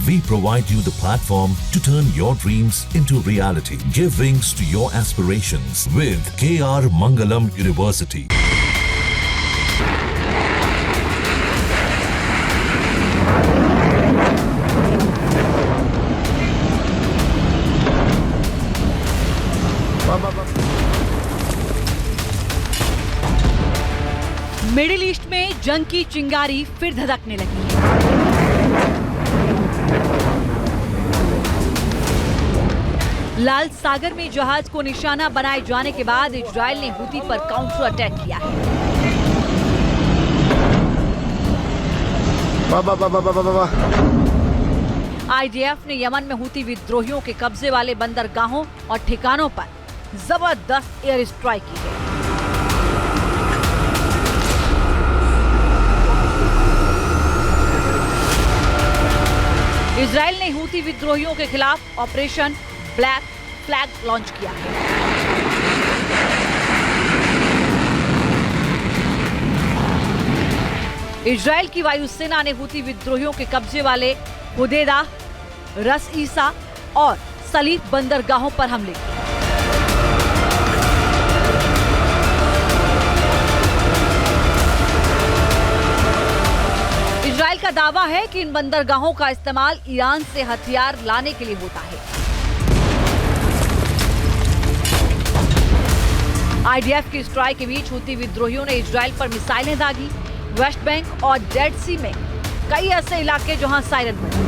We provide you the platform to turn your dreams into reality. Give wings to your aspirations with KR Mangalam University. Middle east में जंग की चिंगारी फिर धधकने लगी है। लाल सागर में जहाज को निशाना बनाए जाने के बाद इजराइल ने हूती पर काउंटर अटैक किया है। आईडीएफ ने यमन में हूती विद्रोहियों के कब्जे वाले बंदरगाहों और ठिकानों पर जबरदस्त एयर स्ट्राइक की है। इजराइल ने हूती विद्रोहियों के खिलाफ ऑपरेशन ब्लैक फ्लैग लॉन्च किया है। इजराइल की वायुसेना ने हूती विद्रोहियों के कब्जे वाले हुदैदा, रस ईसा और सलीत बंदरगाहों पर हमले किए। इजराइल का दावा है कि इन बंदरगाहों का इस्तेमाल ईरान से हथियार लाने के लिए होता है। आईडीएफ की स्ट्राइक के बीच हूती विद्रोहियों ने इजराइल पर मिसाइलें दागी। वेस्ट बैंक और डेड सी में कई ऐसे इलाके जहां सायरन बजे।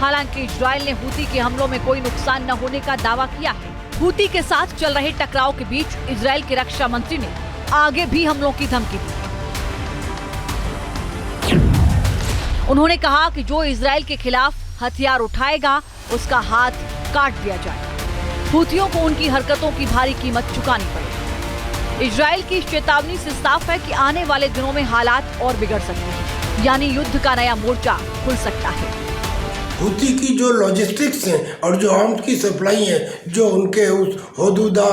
हालांकि इजराइल ने हूती के हमलों में कोई नुकसान न होने का दावा किया है। हूती के साथ चल रहे टकराव के बीच इजराइल के रक्षा मंत्री ने आगे भी हमलों की धमकी दी। उन्होंने कहा कि जो इजराइल के खिलाफ हथियार उठाएगा उसका हाथ काट दिया जाएगा। हूतियों को उनकी हरकतों की भारी कीमत चुकानी पड़ेगी। इजराइल की चेतावनी से साफ है कि आने वाले दिनों में हालात और बिगड़ सकते हैं, यानी युद्ध का नया मोर्चा खुल सकता है। हूती की जो लॉजिस्टिक्स हैं और जो आर्म्स की सप्लाई है जो उनके उस हदूदा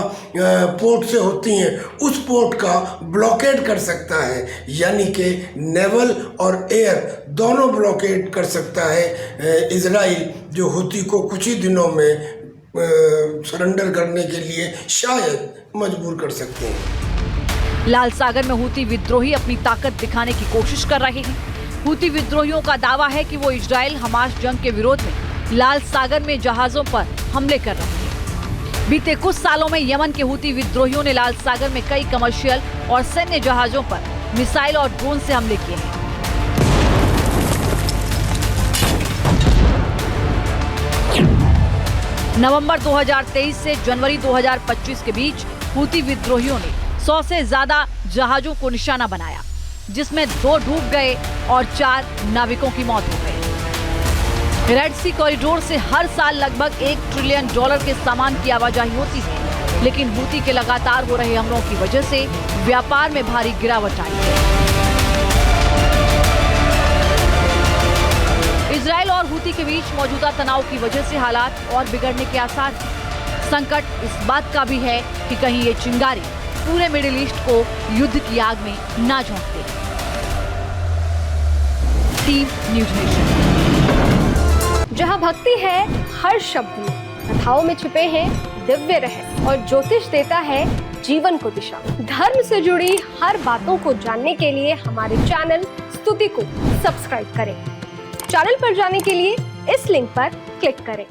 पोर्ट से होती हैं, उस पोर्ट का ब्लॉकेड कर सकता है, यानी कि नेवल और एयर दोनों ब्लॉकेड कर सकता है इजराइल, जो हूती को कुछ ही दिनों में सरेंडर करने के लिए शायद मजबूर कर सकते हैं। लाल सागर में हूती विद्रोही अपनी ताकत दिखाने की कोशिश कर रहे हैं। हूती विद्रोहियों का दावा है कि वो इजराइल हमास जंग के विरोध में लाल सागर में जहाजों पर हमले कर रहे हैं। बीते कुछ सालों में यमन के हूती विद्रोहियों ने लाल सागर में कई कमर्शियल और सैन्य जहाजों पर मिसाइल और ड्रोन से हमले किए हैं। नवंबर 2023 से जनवरी 2025 के बीच हूती विद्रोहियों ने 100 से ज्यादा जहाजों को निशाना बनाया, जिसमें 2 डूब गए और 4 नाविकों की मौत हो गई। रेड सी कॉरिडोर से हर साल लगभग $1 ट्रिलियन के सामान की आवाजाही होती है, लेकिन हूती के लगातार हो रहे हमलों की वजह से व्यापार में भारी गिरावट आई है। इजराइल और हूती के बीच मौजूदा तनाव की वजह से हालात और बिगड़ने के आसार हैं। संकट इस बात का भी है कि कहीं ये चिंगारी पूरे मिडिल ईस्ट को युद्ध की आग में ना झोंक दे। Team news nation. जहां भक्ति है हर शब्द में, कथाओं में छुपे हैं दिव्य रहस्य और ज्योतिष देता है जीवन को दिशा। धर्म से जुड़ी हर बातों को जानने के लिए हमारे चैनल स्तुति को सब्सक्राइब करें। चैनल पर जाने के लिए इस लिंक पर क्लिक करें।